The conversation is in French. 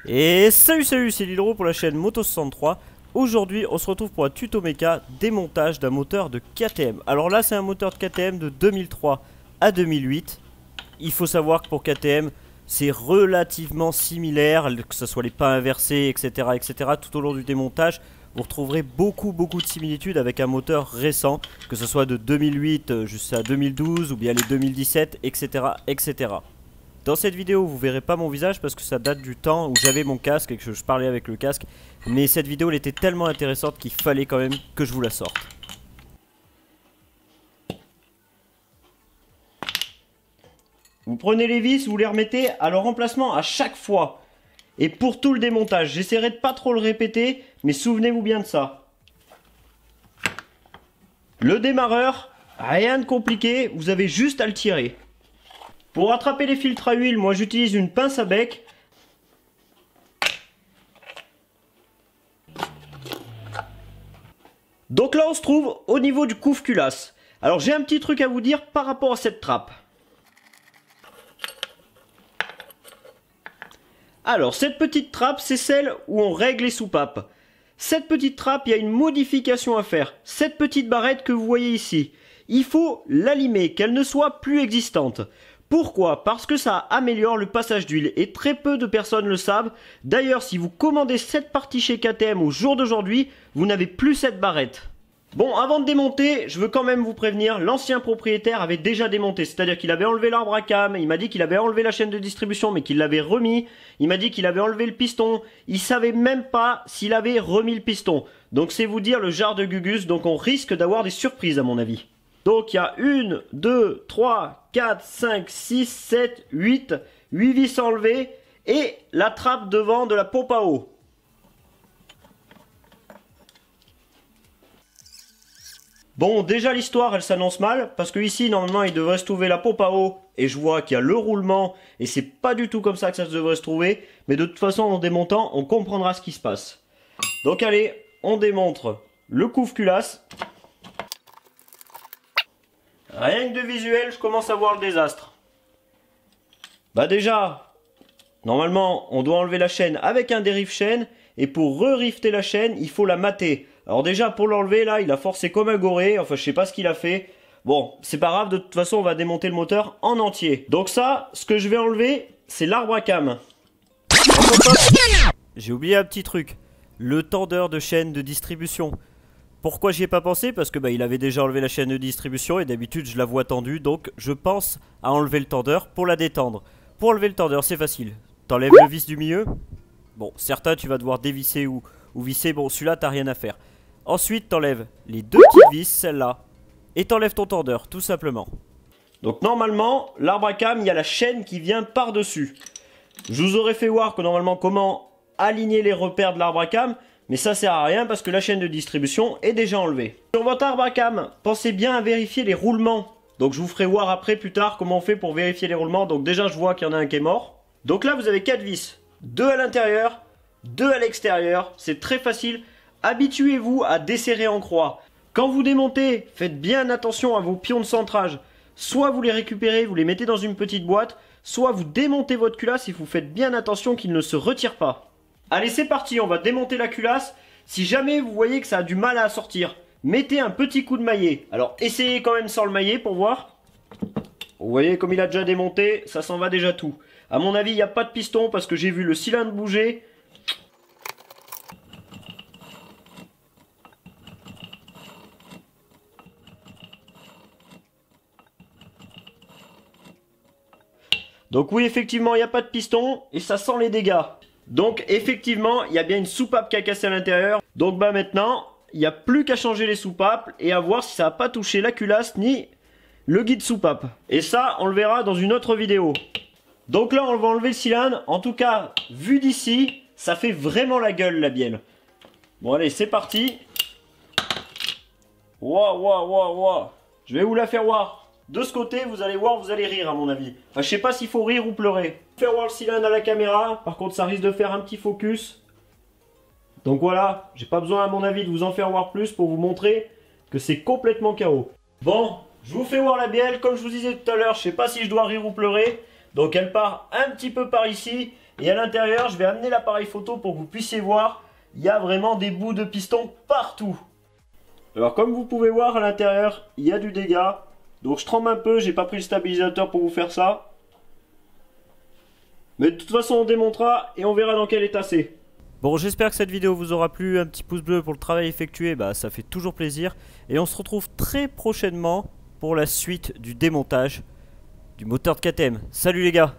Et salut, c'est Lilro pour la chaîne Moto63. Aujourd'hui on se retrouve pour un tuto méca démontage d'un moteur de KTM. Alors là c'est un moteur de KTM de 2003 à 2008. Il faut savoir que pour KTM c'est relativement similaire, que ce soit les pas inversés etc, tout au long du démontage. Vous retrouverez beaucoup de similitudes avec un moteur récent, que ce soit de 2008 jusqu'à 2012 ou bien les 2017 etc. Dans cette vidéo vous verrez pas mon visage parce que ça date du temps où j'avais mon casque et que je parlais avec le casque. Mais cette vidéo elle était tellement intéressante qu'il fallait quand même que je vous la sorte. Vous prenez les vis, vous les remettez à leur emplacement à chaque fois. Et pour tout le démontage, j'essaierai de pas trop le répéter, mais souvenez-vous bien de ça. Le démarreur, rien de compliqué, vous avez juste à le tirer. Pour attraper les filtres à huile, moi j'utilise une pince à bec. Donc là on se trouve au niveau du couve-culasse. Alors j'ai un petit truc à vous dire par rapport à cette trappe. Alors cette petite trappe c'est celle où on règle les soupapes. Cette petite trappe il y a une modification à faire. Cette petite barrette que vous voyez ici, il faut l'allimer, qu'elle ne soit plus existante. Pourquoi? Parce que ça améliore le passage d'huile et très peu de personnes le savent. D'ailleurs, si vous commandez cette partie chez KTM au jour d'aujourd'hui, vous n'avez plus cette barrette. Bon, avant de démonter, je veux quand même vous prévenir, l'ancien propriétaire avait déjà démonté. C'est-à-dire qu'il avait enlevé l'arbre à cam, il m'a dit qu'il avait enlevé la chaîne de distribution mais qu'il l'avait remis. Il m'a dit qu'il avait enlevé le piston. Il savait même pas s'il avait remis le piston. Donc c'est vous dire le genre de Gugus, donc on risque d'avoir des surprises à mon avis. Donc il y a 1, 2, 3, 4, 5, 6, 7, 8 vis enlevées et la trappe devant de la pompe à eau. Bon, déjà l'histoire elle s'annonce mal parce que ici normalement il devrait se trouver la pompe à eau et je vois qu'il y a le roulement et c'est pas du tout comme ça que ça devrait se trouver, mais de toute façon en démontant on comprendra ce qui se passe. Donc allez, on démontre le couve-culasse. Rien que de visuel, je commence à voir le désastre. Bah déjà, normalement, on doit enlever la chaîne avec un dérive-chaîne. Et pour re-rifter la chaîne, il faut la mater. Alors déjà, pour l'enlever, là, il a forcé comme un goré. Enfin, je sais pas ce qu'il a fait. Bon, c'est pas grave, de toute façon, on va démonter le moteur en entier. Donc ça, ce que je vais enlever, c'est l'arbre à cam. J'ai oublié un petit truc. Le tendeur de chaîne de distribution. Pourquoi j'y ai pas pensé? Parce que il avait déjà enlevé la chaîne de distribution et d'habitude je la vois tendue, donc je pense à enlever le tendeur pour la détendre. Pour enlever le tendeur c'est facile, t'enlèves le vis du milieu. Bon, certains tu vas devoir dévisser ou visser, bon celui-là t'as rien à faire. Ensuite t'enlèves les deux petites vis, celle-là, et t'enlèves ton tendeur, tout simplement. Donc normalement, l'arbre à cam, il y a la chaîne qui vient par-dessus. Je vous aurais fait voir que normalement comment aligner les repères de l'arbre à cam. Mais ça sert à rien parce que la chaîne de distribution est déjà enlevée. Sur votre arbre à cam, pensez bien à vérifier les roulements. Donc je vous ferai voir après plus tard comment on fait pour vérifier les roulements. Donc déjà je vois qu'il y en a un qui est mort. Donc là vous avez 4 vis. 2 à l'intérieur, 2 à l'extérieur. C'est très facile. Habituez-vous à desserrer en croix. Quand vous démontez, faites bien attention à vos pions de centrage. Soit vous les récupérez, vous les mettez dans une petite boîte. Soit vous démontez votre culasse et vous faites bien attention qu'il ne se retire pas. Allez c'est parti, on va démonter la culasse. Si jamais vous voyez que ça a du mal à sortir, mettez un petit coup de maillet. Alors essayez quand même sans le maillet pour voir. Vous voyez comme il a déjà démonté, ça s'en va déjà tout. À mon avis il n'y a pas de piston parce que j'ai vu le cylindre bouger. Donc oui effectivement il n'y a pas de piston et ça sent les dégâts. Donc effectivement, il y a bien une soupape qui a cassé à l'intérieur. Donc maintenant, il n'y a plus qu'à changer les soupapes et à voir si ça n'a pas touché la culasse ni le guide soupape. Et ça, on le verra dans une autre vidéo. Donc là, on va enlever le cylindre. En tout cas, vu d'ici, ça fait vraiment la gueule la bielle. Bon allez, c'est parti. Waouh. Je vais vous la faire voir. De ce côté, vous allez voir, vous allez rire à mon avis. Enfin, je sais pas s'il faut rire ou pleurer. Faire voir le cylindre à la caméra. Par contre, ça risque de faire un petit focus. Donc voilà, j'ai pas besoin à mon avis de vous en faire voir plus pour vous montrer que c'est complètement KO. Bon, je vous fais voir la bielle. Comme je vous disais tout à l'heure, je sais pas si je dois rire ou pleurer. Donc elle part un petit peu par ici. Et à l'intérieur, je vais amener l'appareil photo pour que vous puissiez voir. Il y a vraiment des bouts de piston partout. Alors comme vous pouvez voir à l'intérieur, il y a du dégât. Donc je tremble un peu, j'ai pas pris le stabilisateur pour vous faire ça. Mais de toute façon on démontera et on verra dans quel état c'est. Bon, j'espère que cette vidéo vous aura plu. Un petit pouce bleu pour le travail effectué, bah ça fait toujours plaisir. Et on se retrouve très prochainement pour la suite du démontage du moteur de KTM. Salut les gars!